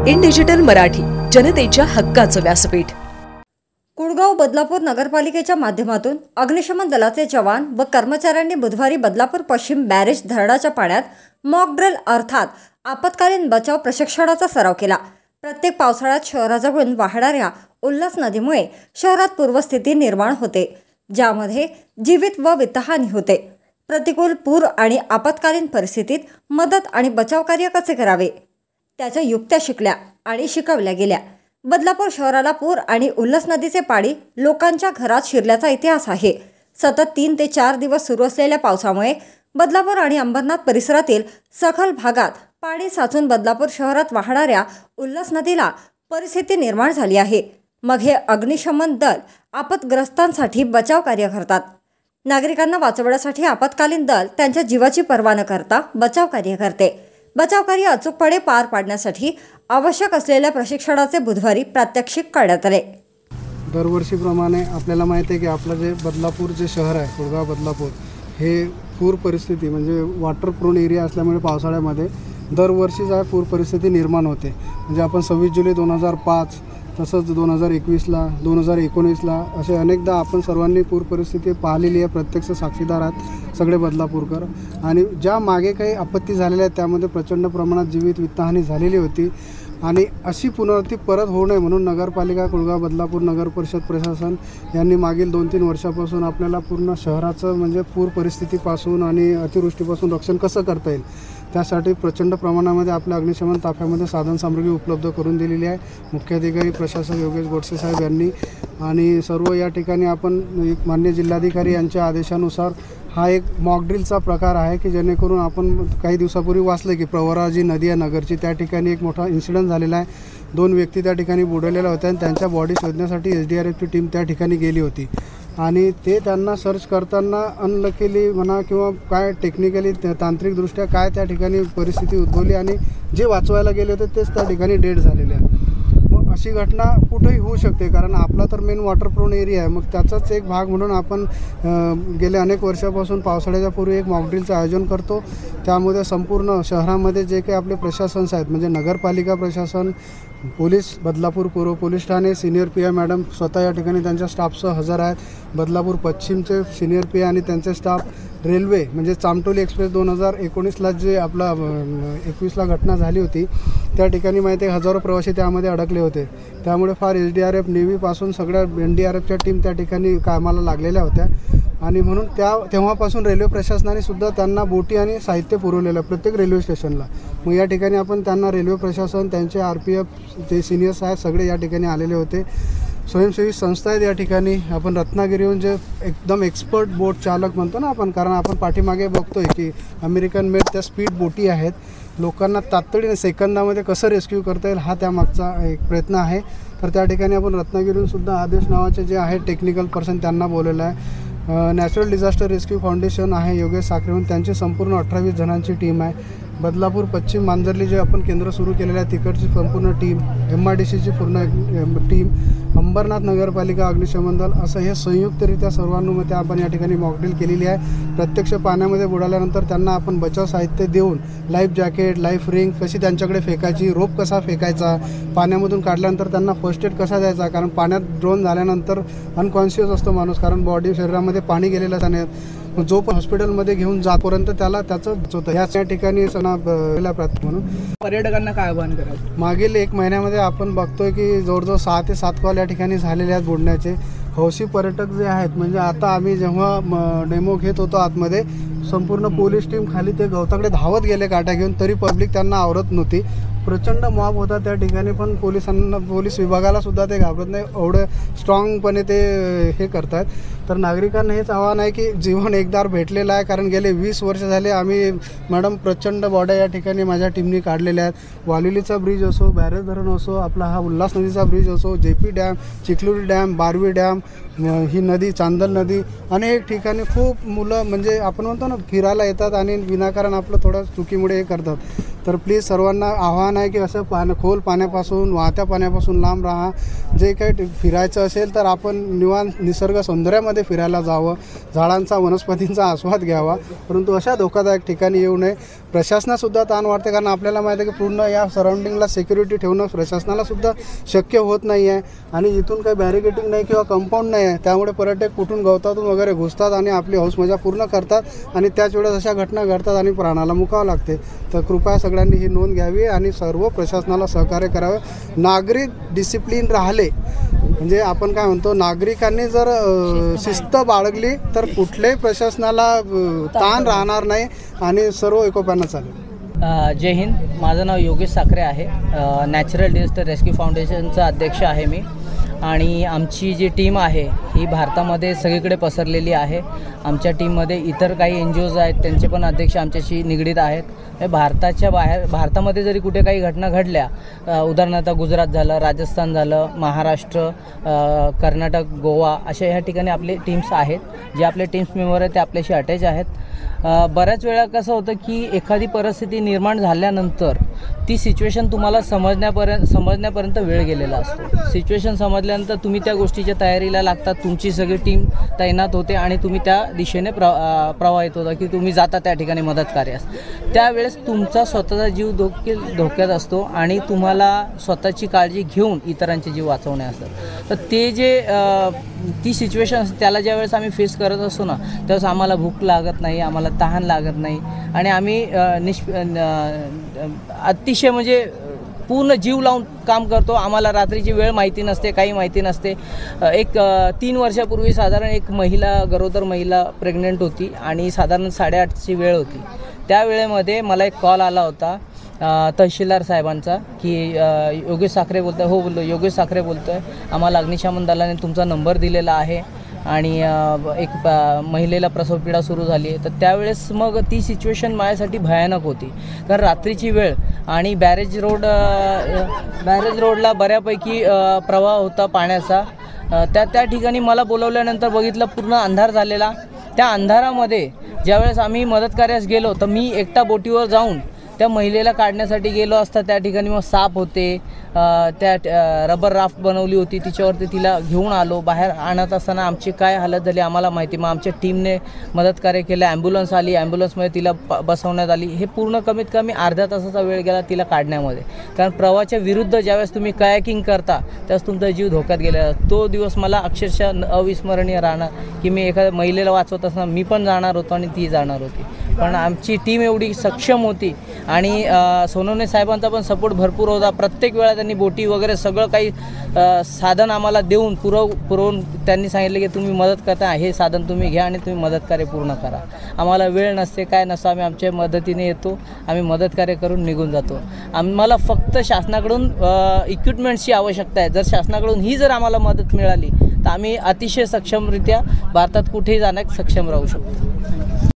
In digital Marathi, जनतेच्या हक्काचं व्यासपीठ। कुळगाव बदलापूर नगरपालिकेच्या माध्यमातून अग्निशमन दलाचे जवान व कर्मचाऱ्यांनी बुधवारी बदलापूर पश्चिम बॅरेज धरणाच्या पाण्यात मॉक ड्रिल अर्थात आपत्कालीन बचाव प्रशिक्षणाचा सराव केला। प्रत्येक पावसाळ्यात शहराजवळून वाहणाऱ्या उल्हास नदीमुळे शहरात पूर्वस्थिती निर्माण होते, ज्यामध्ये जीवित व वित्तहानी होते। प्रतिकूल पूर आणि आपत्कालीन परिस्थितीत मदत आणि बचाव कार्य कसे करावे त्याच्या युक्त्या शिकल्या आणि शिकवल्या गेल्या। बदलापूर शहराला पूर आणि उल्हास नदीचे पाणी लोकांच्या घरात शिरल्याचा इतिहास आहे। सतत 3 ते 4 दिवस सुरू असलेल्या पावसामुळे बदलापूर आणि अंबरनाथ परिसरातील सखल भागात पाणी साचून बदलापूर शहरात वाहणाऱ्या उल्हास नदीला परिस्थिती निर्माण झाली आहे। मग हे अग्निशमन दल आपत्ग्रस्तांसाठी बचाव कार्य करतात। नागरिकांना वाचवण्यासाठी आपत्कालीन दल त्यांच्या जीवाची पर्वा न करता बचाव कार्य करते। बचाव कार्य अचूकपणे पार पाडण्यासाठी आवश्यक असलेल्या प्रशिक्षणाचे बुधवारी प्रात्यक्षिक करण्यात आले। दरवर्षीप्रमाणे आपल्याला माहिती आहे की आपलं जे बदलापूर जे शहर आहे, कुळगाव बदलापूर, हे पूर परिस्थिती म्हणजे वॉटर प्रोन एरिया असल्यामुळे पावसाळ्यामध्ये दरवर्षी जा पूर परिस्थिती निर्माण होते। म्हणजे आपण 26 जुलै 2005 तसंच 2021ला 2019ला असे अनेकदा आपण सर्वांनी पूर परिस्थिती पाहिलेली आहे, प्रत्यक्ष साक्षीदार आहेत सगळे बदलापूरकर। आणि ज्या मागे काही आपत्ती झालेल्या आहेत त्यामध्ये प्रचंड प्रमाणात जीवित वित्तहानी झालेली होती आणि अशी पुनरावृत्ती परत होऊ नये म्हणून नगरपालिका कुळगाव बदलापूर नगर परिषद प्रशासन यांनी मागील 2-3 वर्षापासून आपल्याला पूर्ण शहराचं म्हणजे पूर परिस्थितीपासून आणि अतिवृष्टीपासून रक्षण कसं करता येईल त्यासाठी प्रचंड प्रमाणामध्ये आपल्या अग्निशमन ताफ्यामध्ये साधनसामुग्री उपलब्ध करून दिलेली आहे। मुख्याधिकारी प्रशासक योगेश गोडसे साहेब यांनी आणि सर्व या ठिकाणी आपण एक मान्य जिल्हाधिकारी यांच्या आदेशानुसार हा एक मॉकड्रिलचा प्रकार आहे की जेणेकरून आपण काही दिवसापूर्वी वाचलं की प्रवरा जी नदी आहे नगरची, त्या ठिकाणी एक मोठा इन्सिडेंट झालेला आहे। 2 व्यक्ती त्या ठिकाणी बुडवलेल्या होत्या आणि त्यांच्या बॉडी शोधण्यासाठी SDRFची टीम त्या ठिकाणी गेली होती आणि ते त्यांना सर्च करताना अनलकीली म्हणा किंवा काय टेक्निकली तांत्रिकदृष्ट्या काय त्या ठिकाणी परिस्थिती उद्भवली आणि जे वाचवायला गेले होते तेच त्या ठिकाणी डेड झालेले आहेत। मग अशी घटना कुठेही होऊ शकते कारण आपला तर मेन वॉटर प्रोन एरिया आहे। मग त्याचाच एक भाग म्हणून आपण गेल्या अनेक वर्षापासून पावसाळ्याच्या पूर्वी एक मॉकड्रिलचं आयोजन करतो। त्यामध्ये संपूर्ण शहरामध्ये जे काही आपले प्रशासन्स आहेत म्हणजे नगरपालिका प्रशासन, पोलीस, बदलापूर पूर्व police Thane, senior PI madam स्वतः या ठिकाणी त्यांच्या स्टाफसह हजर आहेत। बदलापूर पश्चिमचे सिनियर PI आणि त्यांचे स्टाफ, रेल्वे म्हणजे चामटोली एक्सप्रेस 2019ला जे आपला 21ला घटना झाली होती त्या ठिकाणी माहिती आहे हजारो प्रवासी त्यामध्ये अडकले होते। त्यामुळे फार SDRF नेव्हीपासून सगळ्या NDRFच्या टीम त्या ठिकाणी कामाला लागलेल्या होत्या आणि म्हणून तेव्हापासून रेल्वे प्रशासनाने सुद्धा त्यांना बोटी आणि साहित्य पुरवलेलं प्रत्येक रेल्वे स्टेशनला। मग या ठिकाणी आपण त्यांना रेल्वे प्रशासन, त्यांचे RPF जे सिनियर्स आहेत सगळे या ठिकाणी आलेले होते। स्वयंसेवी संस्था आहेत या ठिकाणी। आपण रत्नागिरीहून जे एकदम एक्सपर्ट बोट चालक म्हणतो ना आपण, कारण आपण पाठीमागे बघतोय की अमेरिकन मेड त्या स्पीड बोटी आहेत, लोकांना तातडीने सेकंदामध्ये कसं रेस्क्यू करता येईल हा त्यामागचा एक प्रयत्न आहे। तर त्या ठिकाणी आपण रत्नागिरीहून सुद्धा आदेश नावाचे जे आहेत टेक्निकल पर्सन त्यांना बोलवलं आहे। नॅचरल डिझास्टर रेस्क्यू फाउंडेशन आहे योगेश साखरेहून, त्यांची संपूर्ण 18-20 जणांची टीम आहे। बदलापूर पश्चिम मांजरली जे आपण केंद्र सुरू केलेलं आहे तिकडची संपूर्ण टीम, MRDCची पूर्ण टीम, अंबरनाथ नगरपालिका अग्निशमन दल, असं हे संयुक्तरित्या सर्वांनुमते आपण या ठिकाणी मॉकड्रिल केलेली आहे। प्रत्यक्ष पाण्यामध्ये बुडाल्यानंतर त्यांना आपण बचाव साहित्य देऊन लाईफ जॅकेट, लाईफ रिंग कशी त्यांच्याकडे फेकायची, रोप कसा फेकायचा, पाण्यामधून काढल्यानंतर त्यांना फर्स्ट एड कसा द्यायचा, कारण पाण्यात ड्रोन झाल्यानंतर अनकॉन्शियस असतो माणूस, कारण बॉडी शरीरामध्ये पाणी गेलेलं त्याने जो पण हॉस्पिटलमध्ये घेऊन जातपर्यंत त्याला त्याचं होतं। ह्या ठिकाणी म्हणून पर्यटकांना काय आवाहन करायचं? मागील 1 महिन्यामध्ये आपण बघतोय की जवळजवळ 6 ते 7 कॉल या ठिकाणी झालेले आहेत बुडण्याचे। हौशी पर्यटक जे आहेत म्हणजे आता आम्ही जेव्हा डेमो घेत होतो आतमध्ये संपूर्ण पोलीस टीम खाली ते गवताकडे धावत गेले काट्या घेऊन, तरी पब्लिक त्यांना आवरत नव्हती। प्रचंड मॉब होता त्या ठिकाणी, पण पोलीस विभागाला सुद्धा ते घाबरत नाही, एवढं स्ट्रॉंगपणे ते हे करतात। तर नागरिकांना हेच आव्हान आहे की जीवन एकदार भेटलेलं आहे, कारण गेले 20 वर्ष झाले आम्ही मॅडम प्रचंड बॉड्या या ठिकाणी माझ्या टीमनी काढलेल्या आहेत। वालिलीचा ब्रिज असो, बॅरेज धरण असो, आपला हा उल्हास नदीचा ब्रिज असो, JP dam, Chikhluri dam, Barvi dam, ही नदी चांदल नदी, अनेक ठिकाणी खूप मुलं म्हणजे आपण म्हणतो ना फिरायला येतात आणि विनाकारण आपलं थोडं चुकीमुळे हे करतात। तर प्लीज सर्वांना आव्हान आहे की असं खोल पाण्यापासून, वाहत्या पाण्यापासून लांब राहा. जे काही फिरायचं असेल तर आपण निवांत निसर्ग सौंदर्यामध्ये फिरायला जावं, झाडांचा वनस्पतींचा आस्वाद घ्यावा, परंतु अशा धोकादायक ठिकाणी येऊ नये. प्रशासनासुद्धा ताण वाटते, कारण आपल्याला माहिती आहे की पूर्ण या सराउंडिंगला सिक्युरिटी ठेवणं प्रशासनालासुद्धा शक्य होत नाही आहे आणि इथून काही बॅरिकेटिंग नाही किंवा कंपाऊंड नाही आहे. त्यामुळे पर्यटक कुठून गवतातून वगैरे घुसतात आणि आपली हौस मजा पूर्ण करतात आणि त्याच वेळेस अशा घटना घडतात आणि प्राणाला मुकावं लागते. तर कृपया सगळ्यांनी ही नोंद घ्यावी आणि सर्व प्रशासनाला सहकार्य करावे. नागरिक डिसिप्लिन राहिले म्हणजे आपण काय म्हणतो, नागरिकांनी जर शिस्त बाळगली तर कुठल्याही प्रशासनाला ताण राहणार नाही आणि सर्व एकोप्यानं चालेल. जय हिंद. माझं नाव योगेश साखरे आहे. नॅचरल डिझास्टर रेस्क्यू फाउंडेशनचा अध्यक्ष आहे मी आणि आमची जी टीम आहे ही भारतामध्ये सगळीकडे पसरलेली आहे. आमच्या टीममध्ये इतर काही NGOज आहेत, त्यांचे पण अध्यक्ष आमच्याशी निगडीत आहेत. भारताच्या बाहेर, भारतामध्ये जरी कुठे काही घटना घडल्या, उदाहरणार्थ गुजरात झालं, राजस्थान झालं, महाराष्ट्र, कर्नाटक, गोवा, अशा ह्या ठिकाणी आपले टीम्स आहेत. जे आपले टीम्स मेंबर आहेत ते आपल्याशी अटॅच आहेत. बऱ्याच वेळा कसं होतं की एखादी परिस्थिती निर्माण झाल्यानंतर ती सिच्युएशन तुम्हाला समजण्यापर्यंत वेळ गेलेला असतो. सिच्युएशन समजल्यानंतर तुम्ही त्या गोष्टीच्या तयारीला लागतात, तुमची सगळी टीम तैनात होते आणि तुम्ही त्या दिशेने प्रवाहित होता की तुम्ही जाता त्या ठिकाणी मदत कार्यास. त्यावेळेस तुमचा स्वतःचा जीव धोक्यात असतो आणि तुम्हाला स्वतःची काळजी घेऊन इतरांचे जीव वाचवणे असतात. तर ते जे ती सिच्युएशन असते त्याला ज्यावेळेस आम्ही फेस करत असतो ना, त्यावेळेस आम्हाला भूक लागत नाही, आम्हाला तहान लागत नाही आणि आम्ही अतिशय म्हणजे पूर्ण जीव लावून काम करतो. आम्हाला रात्रीची वेळ माहिती नसते, काही माहिती नसते. 3 वर्षापूर्वी साधारण एक गरोदर महिला प्रेग्नंट होती आणि साधारण 8:30ची वेळ होती. त्या वेळेमध्ये मला एक कॉल आला होता तहसीलदार साहेबांचा की योगेश साखरे बोलतो आहे. हो बोललो, योगेश साखरे बोलतो आहे, आम्हाला अग्निशमन दलाने तुमचा नंबर दिलेला आहे आणि एक महिलेला प्रसवपीडा सुरू झाली आहे. तर त्यावेळेस मग ती सिच्युएशन माझ्यासाठी भयानक होती, कारण रात्रीची वेळ आणि बॅरेज रोडला बऱ्यापैकी प्रवाह होता पाण्याचा. त्या ठिकाणी मला बोलवल्यानंतर बघितलं पूर्ण अंधार झालेला. त्या अंधारामध्ये ज्यावेळेस आम्ही मदत कार्यास गेलो तर मी एकटा बोटीवर जाऊन त्या महिलेला काढण्यासाठी गेलो असता त्या ठिकाणी मग साप होते, त्या रबर राफ्ट बनवली होती तिच्यावरती तिला घेऊन आलो. बाहेर आणत असताना आमची काय हालत झाली आम्हाला माहिती. मग आमच्या टीमने मदत कार्य केलं, ॲम्ब्युलन्स आली, ॲम्ब्युलन्समध्ये तिला बसवण्यात आली. हे पूर्ण कमीत कमी अर्ध्या तासाचा वेळ गेला तिला काढण्यामध्ये, कारण प्रवाहाच्या विरुद्ध ज्यावेळेस तुम्ही कायाकिंग करता त्यावेळेस तुमचा जीव धोक्यात गेलेला. तो दिवस मला अक्षरशः अविस्मरणीय राहणार की मी एखाद्या महिलेला वाचवत असताना मी पण जाणार होतो आणि ती जाणार होती, पण आमची टीम एवढी सक्षम होती आणि सोनवणे साहेबांचा पण सपोर्ट भरपूर होता. प्रत्येक वेळा त्यांनी बोटी वगैरे सगळं काही साधन आम्हाला देऊन पुरवून त्यांनी सांगितलं की तुम्ही मदत करता, हे साधन तुम्ही घ्या आणि तुम्ही मदत कार्य पूर्ण करा. आम्हाला वेळ नसते, काय नसतं, आम्ही आमच्या मदतीने येतो, आम्ही मदत कार्य करून निघून जातो. आम्हाला फक्त शासनाकडून इक्विपमेंट्सची आवश्यकता आहे. जर शासनाकडून ही जर आम्हाला मदत मिळाली तर आम्ही अतिशय सक्षमरित्या भारतात कुठेही जाण्यास सक्षम राहू शकतो.